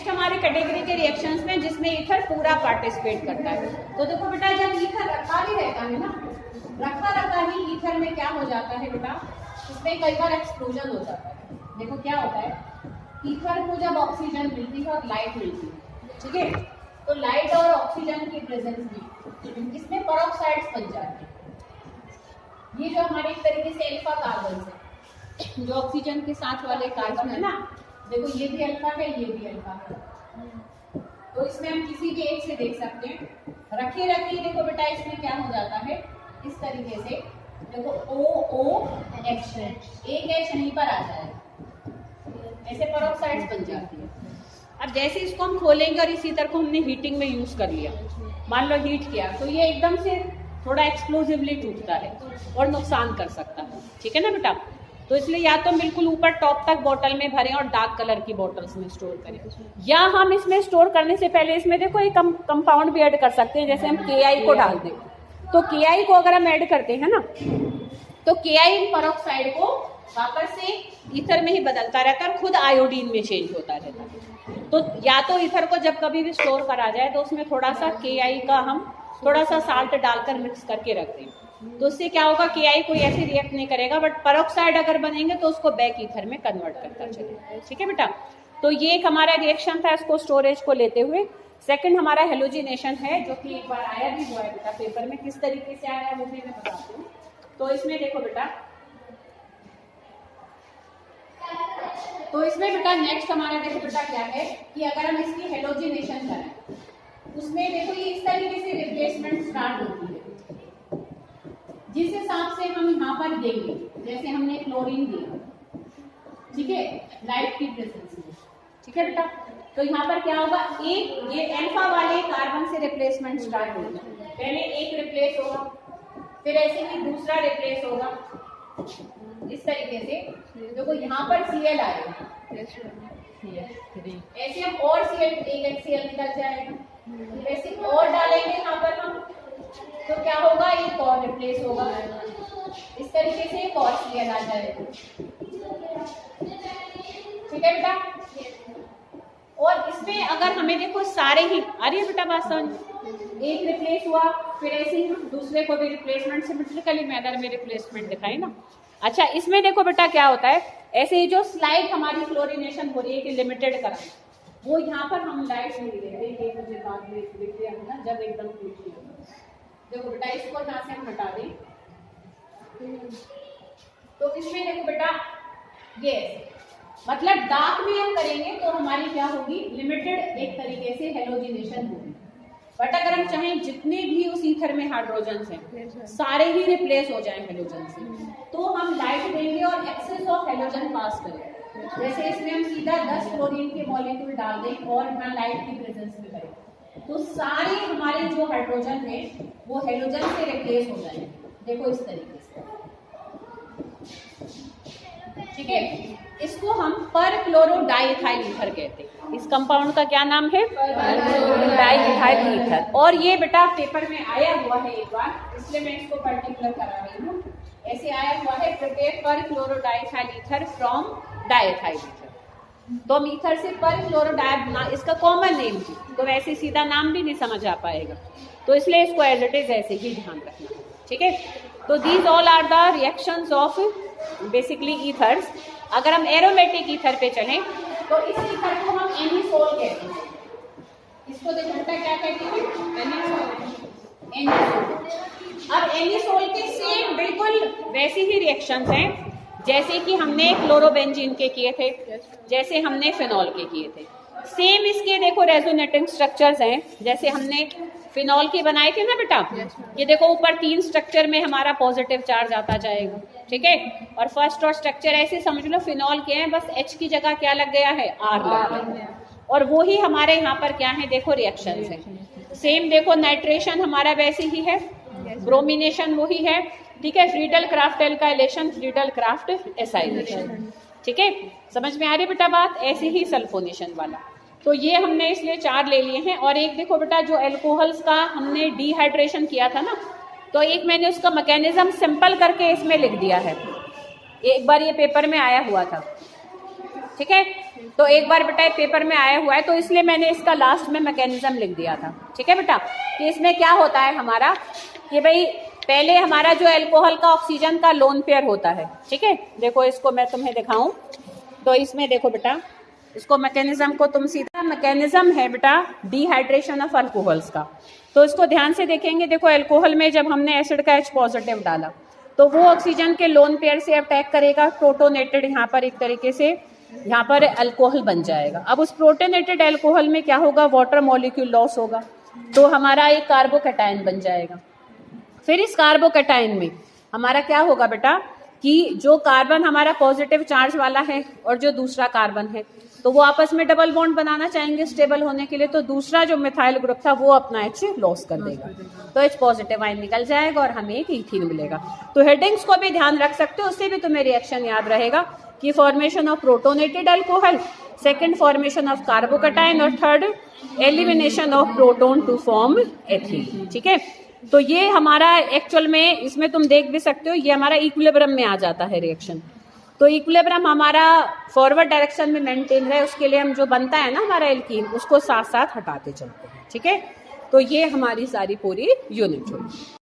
Next हमारे category के reactions में जिसमें ईथर पूरा पार्टिसिपेट करता है। तो देखो बेटा, जब ईथर रखा भी रहता है ना, रखा ही ईथर में क्या हो जाता है बेटा, इसमें कई बार एक्सप्लोजन हो जाता है। देखो क्या होता है, ईथर को जब ऑक्सीजन मिलती है और लाइट मिलती है, ठीक है, तो लाइट और ऑक्सीजन की प्रेजेंस में इसमें पेरोक्साइड्स बन जाते हैं। ये जो हमारे एक तरीके से अल्फा कार्बन है, जो ऑक्सीजन के साथ वाले कार्बन है ना, देखो ये भी अल्फा है, ये भी अल्फा है। तो इसमें हम किसी भी एक से देख सकते हैं। रखी देखो बेटा, इसमें क्या हो जाता है इस तरीके से, देखो O H, एक H यहीं पर आ जाएगा, ऐसे पेरोक्साइड्स बन जाती है। अब जैसे इसको हम खोलेंगे और इसी तरह को हमने हीटिंग में यूज कर लिया, मान लो हीट किया, तो ये एकदम से थोड़ा एक्सप्लोसिवली टूटता है और नुकसान कर सकता है, ठीक है ना बेटा। तो इसलिए या तो बिल्कुल ऊपर टॉप तक बोतल में भरें और डार्क कलर की बोतल्स में स्टोर करें, या हम इसमें स्टोर करने से पहले इसमें देखो एक कंपाउंड भी ऐड कर सकते हैं। जैसे हम KI को डाल दें, तो KI को अगर हम ऐड करते हैं ना, तो KI पेरोक्साइड को वापस से ईथर में ही बदलता रहता है और खुद आयोडीन में चेंज होता रहता है। तो या तो ईथर को जब कभी भी स्टोर करा जाए तो उसमें थोड़ा सा KI का हम थोड़ा सा साल्ट डालकर मिक्स करके रख दें, तो उससे क्या होगा, KI कोई ऐसे रिएक्ट नहीं करेगा, बट पेरोक्साइड अगर बनेंगे तो उसको बैक ईथर में कन्वर्ट करता चलेगा, ठीक है बेटा। तो ये एक हमारा रिएक्शन था इसको स्टोरेज को लेते हुए। सेकंड हमारा हेलोजिनेशन है, जो कि एक बार आया भी हुआ है बेटा पेपर में, किस तरीके से आया वो भी मैं बताती हूँ। तो इसमें देखो बेटा, तो इसमें बेटा नेक्स्ट हमारा देखो बेटा क्या है कि अगर हम इसकी हेलोजिनेशन करें, उसमें देखो ये इस तरीके से रिप्लेसमेंट स्टार्ट होती है, जिस हिसाब से हम यहाँ पर देंगे, जैसे हमने क्लोरीन दिया, ठीक है, लाइट की प्रेजेंस में, ठीक है बेटा। तो यहाँ पर क्या होगा, एक ये अल्फा वाले कार्बन से रिप्लेसमेंट स्टार्ट होगा, पहले एक रिप्लेस होगा, फिर ऐसे ही दूसरा रिप्लेस होगा, इस तरीके से। देखो यहाँ पर Cl आएगा, ऐसे हम और Cl, एक HCl निकल जाएगा, ऐसे और डालेंगे यहाँ पर हम, तो क्या होगा, एक और रिप्लेस होगा, इस तरीके से एक और Cl आ जाएगा, ठीक है बेटा। और इसमें अगर हमें देखो सारे ही आ रही है बेटा बात समझ, एक रिप्लेस हुआ, फिर ऐसे ही हम दूसरे को भी रिप्लेसमेंट सिमेट्रिकली मैनर में रिप्लेसमेंट दिखाई ना। अच्छा, इसमें देखो बेटा क्या होता है, ऐसे ही जो स्लाइड हमारी क्लोरीनेशन हो रही है कि लिमिटेड कराएं, वो यहाँ पर हम लाइट नहीं दे रहे, ये मुझे बाद में दिख गया है ना, जब एकदम क्लियर होगा। देखो बेटा, इसको यहाँ से हम हटा दें, तो इसमें देखो बेटा ये मतलब डार्क में हम करेंगे तो हमारी क्या होगी, लिमिटेड एक तरीके से हेलोजिनेशन होगी। बट अगर हम चाहें जितने भी उस ईथर में हाइड्रोजन हैं सारे ही रिप्लेस हो जाएं हेलोजन से, तो हम लाइट देंगे और एक्सेस ऑफ हेलोजन पास करें। जैसे इसमें हम सीधा 10 क्लोरीन के मॉलिक्यूल डाल दें और यहाँ लाइट की प्रेजेंस में करें, तो सारे हमारे जो हाइड्रोजन है वो हेलोजन से रिप्लेस हो जाएंगे। देखो इस तरीके से, ठीक है। इसको हम पर क्लोरो डाइइथाइल ईथर कहते हैं। इस कंपाउंड का क्या नाम है, डाइइथाइल ईथर। और ये बेटा पेपर में आया हुआ है एक बार, इसलिए मैं इसको पर्टिकुलर करा रही हूँ। ऐसे आया हुआ है, प्रिपेयर पर chloro diethyl ether from diethyl ether. तो हम ईथर से पर क्लोरो डाइ, इसका कॉमन नेम थी, तो वैसे सीधा नाम भी नहीं समझ आ पाएगा, तो इसलिए इसको एज इट इज ऐसे ही ध्यान रखना, ठीक है। तो these all are the reactions of basically ethers. अगर हम एरोमेटिक ईथर पे चलें तो इस ईथर को हम एनिसोल कहते हैं। इसको देखो बेटा क्या कहते हैं, एनिसोल। अब एनिसोल के सेम बिल्कुल वैसी ही रिएक्शंस हैं जैसे कि हमने क्लोरोबेंजीन के किए थे, जैसे हमने फिनॉल के किए थे। सेम इसके देखो रेजोनेटिंग स्ट्रक्चर्स हैं, जैसे हमने फिनॉल के बनाए थे ना बेटा। ये देखो ऊपर 3 स्ट्रक्चर में हमारा पॉजिटिव चार्ज आता जाएगा, ठीक है। और फर्स्ट और स्ट्रक्चर ऐसे समझ लो फिनॉल के हैं, बस H की जगह क्या लग गया है, R लग गया। और वो ही हमारे यहाँ पर क्या है, देखो रिएक्शंस है सेम। देखो नाइट्रेशन हमारा वैसे ही है, ब्रोमिनेशन वही है, ठीक है। Friedel craft alkylation, Friedel Crafts acylation, ठीक है। समझ में आ रही बेटा बात। ऐसे ही सल्फोनेशन वाला। तो ये हमने इसलिए 4 ले लिए हैं। और एक देखो बेटा जो एल्कोहल्स का हमने डिहाइड्रेशन किया था ना, तो एक मैंने उसका मैकेनिज्म सिंपल करके इसमें लिख दिया है, एक बार ये पेपर में आया हुआ था, ठीक है। तो एक बार बेटा पेपर में आया हुआ है, तो इसलिए मैंने इसका लास्ट में मैकेनिज्म लिख दिया था। ठीक है बेटा, कि इसमें क्या होता है हमारा कि भाई पहले हमारा जो अल्कोहल का ऑक्सीजन का लोन पेयर होता है। ठीक है, देखो इसको मैं तुम्हें दिखाऊं, तो इसमें देखो बेटा, इसको मैकेनिज्म को तुम सीधा मैकेनिज्म है बेटा डिहाइड्रेशन ऑफ अल्कोहल्स का। तो इसको ध्यान से देखेंगे, देखो अल्कोहल में जब हमने एसिड का H पॉजिटिव डाला तो वो ऑक्सीजन के लोन पेयर से अटैक करेगा, प्रोटोनेटेड यहाँ पर एक तरीके से यहाँ पर अल्कोहल बन जाएगा। अब उस प्रोटोनेटेड अल्कोहल में क्या होगा, वाटर मॉलिक्यूल लॉस होगा, तो हमारा एक कार्बोकैटायन बन जाएगा। फिर इस कार्बोकैटायन में हमारा क्या होगा बेटा कि जो कार्बन हमारा पॉजिटिव चार्ज वाला है और जो दूसरा कार्बन है, तो वो आपस में डबल बॉन्ड बनाना चाहेंगे स्टेबल होने के लिए, तो दूसरा जो मिथाइल ग्रुप था वो अपना H लॉस कर देगा, तो H पॉजिटिव आयन निकल जाएगा और हमें एक इथीन मिलेगा। तो हेडिंग्स को भी ध्यान रख सकते हो, उससे भी तुम्हें रिएक्शन याद रहेगा कि formation of protonated alcohol, second formation of carbocation और third elimination of proton to form ethene. ठीक है, तो ये हमारा एक्चुअल में इसमें तुम देख भी सकते हो, ये हमारा इक्विलिब्रियम में आ जाता है रिएक्शन। तो इक्विलिब्रियम हमारा फॉरवर्ड डायरेक्शन में मेंटेन रहे उसके लिए हम जो बनता है ना हमारा एल्कीन, उसको साथ साथ हटाते चलते हैं। ठीक है, तो ये हमारी सारी पूरी यूनिट हुई।